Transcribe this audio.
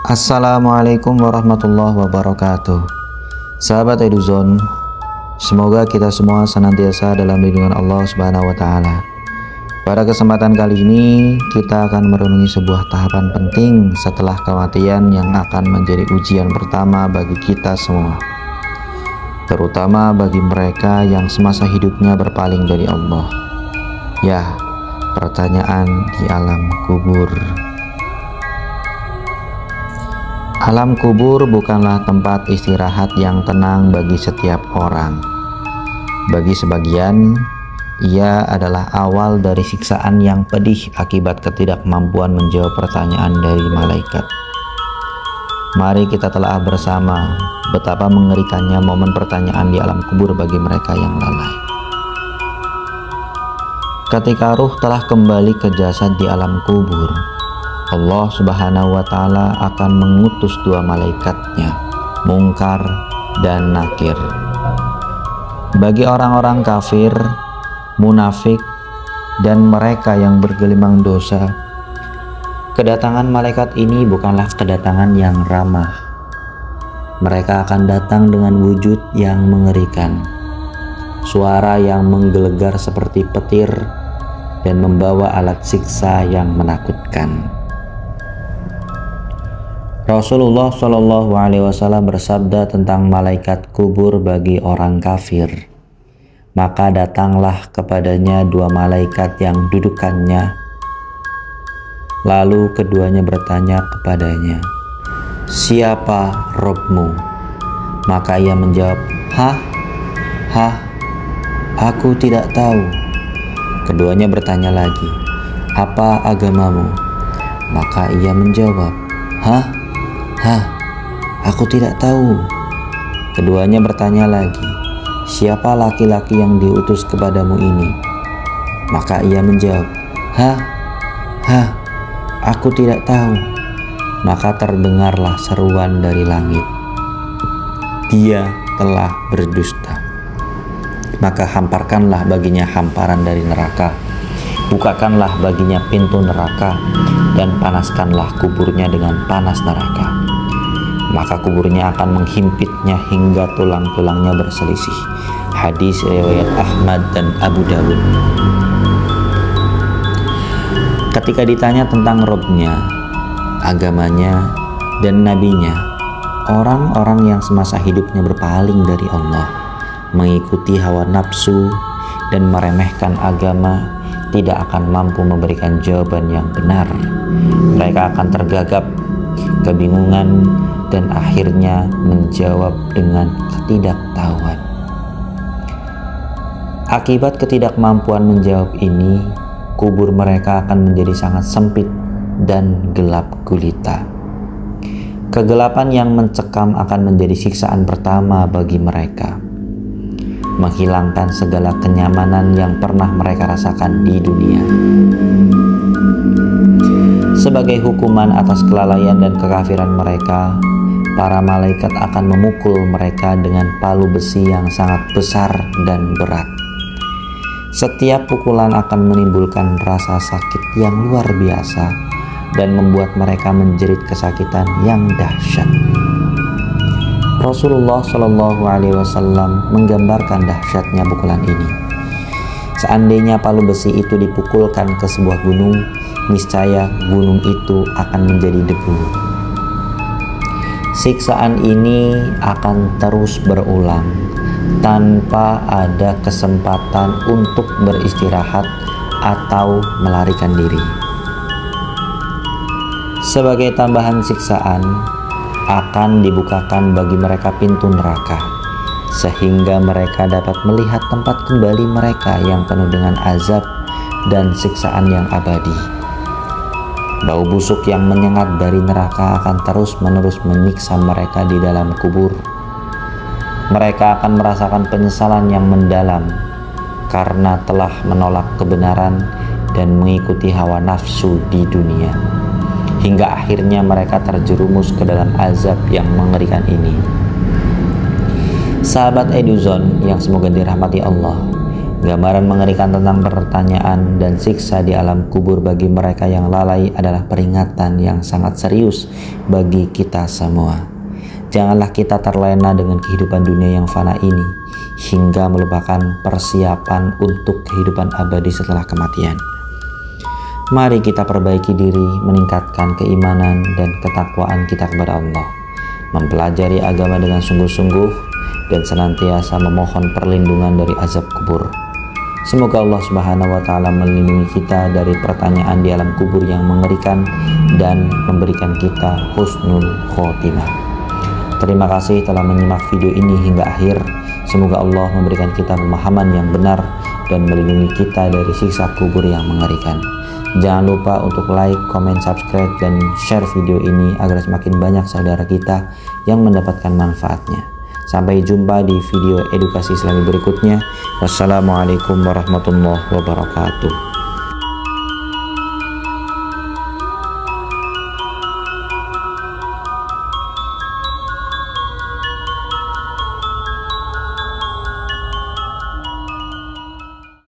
Assalamualaikum warahmatullahi wabarakatuh. Sahabat Eduzone, semoga kita semua senantiasa dalam lindungan Allah Subhanahu wa taala. Pada kesempatan kali ini kita akan merenungi sebuah tahapan penting setelah kematian yang akan menjadi ujian pertama bagi kita semua, terutama bagi mereka yang semasa hidupnya berpaling dari Allah. Ya, pertanyaan di alam kubur. Alam kubur bukanlah tempat istirahat yang tenang bagi setiap orang. Bagi sebagian, ia adalah awal dari siksaan yang pedih akibat ketidakmampuan menjawab pertanyaan dari malaikat. Mari kita telah bersama betapa mengerikannya momen pertanyaan di alam kubur bagi mereka yang lalai. Ketika ruh telah kembali ke jasad di alam kubur, Allah Subhanahu wa taala akan mengutus dua malaikatnya, Mungkar dan Nakir. Bagi orang-orang kafir, munafik, dan mereka yang bergelimang dosa, kedatangan malaikat ini bukanlah kedatangan yang ramah. Mereka akan datang dengan wujud yang mengerikan, suara yang menggelegar seperti petir, dan membawa alat siksa yang menakutkan. Rasulullah Shallallahu Alaihi Wasallam bersabda tentang malaikat kubur bagi orang kafir. Maka datanglah kepadanya dua malaikat yang dudukannya. Lalu keduanya bertanya kepadanya, "Siapa Robmu?" Maka ia menjawab, Hah, aku tidak tahu." Keduanya bertanya lagi, "Apa agamamu?" Maka ia menjawab, Hah, aku tidak tahu." Keduanya bertanya lagi, "Siapa laki-laki yang diutus kepadamu ini?" Maka ia menjawab, aku tidak tahu." Maka terdengarlah seruan dari langit, "Dia telah berdusta. Maka hamparkanlah baginya hamparan dari neraka, bukakanlah baginya pintu neraka, dan panaskanlah kuburnya dengan panas neraka. Maka kuburnya akan menghimpitnya hingga tulang-tulangnya berselisih." Hadis riwayat Ahmad dan Abu Dawud. Ketika ditanya tentang Robnya, agamanya, dan nabinya, orang-orang yang semasa hidupnya berpaling dari Allah, mengikuti hawa nafsu, dan meremehkan agama, tidak akan mampu memberikan jawaban yang benar. Mereka akan tergagap, kebingungan, dan akhirnya menjawab dengan ketidaktahuan. Akibat ketidakmampuan menjawab ini, kubur mereka akan menjadi sangat sempit dan gelap gulita. Kegelapan yang mencekam akan menjadi siksaan pertama bagi mereka, menghilangkan segala kenyamanan yang pernah mereka rasakan di dunia. Sebagai hukuman atas kelalaian dan kekafiran mereka, para malaikat akan memukul mereka dengan palu besi yang sangat besar dan berat. Setiap pukulan akan menimbulkan rasa sakit yang luar biasa dan membuat mereka menjerit kesakitan yang dahsyat. Rasulullah Shallallahu Alaihi Wasallam menggambarkan dahsyatnya pukulan ini. Seandainya palu besi itu dipukulkan ke sebuah gunung, niscaya gunung itu akan menjadi debu. Siksaan ini akan terus berulang tanpa ada kesempatan untuk beristirahat atau melarikan diri. Sebagai tambahan siksaan, akan dibukakan bagi mereka pintu neraka, sehingga mereka dapat melihat tempat kembali mereka yang penuh dengan azab dan siksaan yang abadi. Bau busuk yang menyengat dari neraka akan terus-menerus menyiksa mereka di dalam kubur. Mereka akan merasakan penyesalan yang mendalam karena telah menolak kebenaran dan mengikuti hawa nafsu di dunia, hingga akhirnya mereka terjerumus ke dalam azab yang mengerikan ini. Sahabat Eduzone yang semoga dirahmati Allah, Gambaran mengerikan tentang pertanyaan dan siksa di alam kubur bagi mereka yang lalai adalah peringatan yang sangat serius bagi kita semua. Janganlah kita terlena dengan kehidupan dunia yang fana ini hingga melupakan persiapan untuk kehidupan abadi setelah kematian. Mari kita perbaiki diri, meningkatkan keimanan dan ketakwaan kita kepada Allah, mempelajari agama dengan sungguh-sungguh, dan senantiasa memohon perlindungan dari azab kubur. Semoga Allah Subhanahu wa Ta'ala melindungi kita dari pertanyaan di alam kubur yang mengerikan dan memberikan kita husnul khotimah. Terima kasih telah menyimak video ini hingga akhir. Semoga Allah memberikan kita pemahaman yang benar dan melindungi kita dari siksa kubur yang mengerikan. Jangan lupa untuk like, komen, subscribe, dan share video ini agar semakin banyak saudara kita yang mendapatkan manfaatnya. Sampai jumpa di video edukasi Islami berikutnya. Wassalamualaikum warahmatullahi wabarakatuh.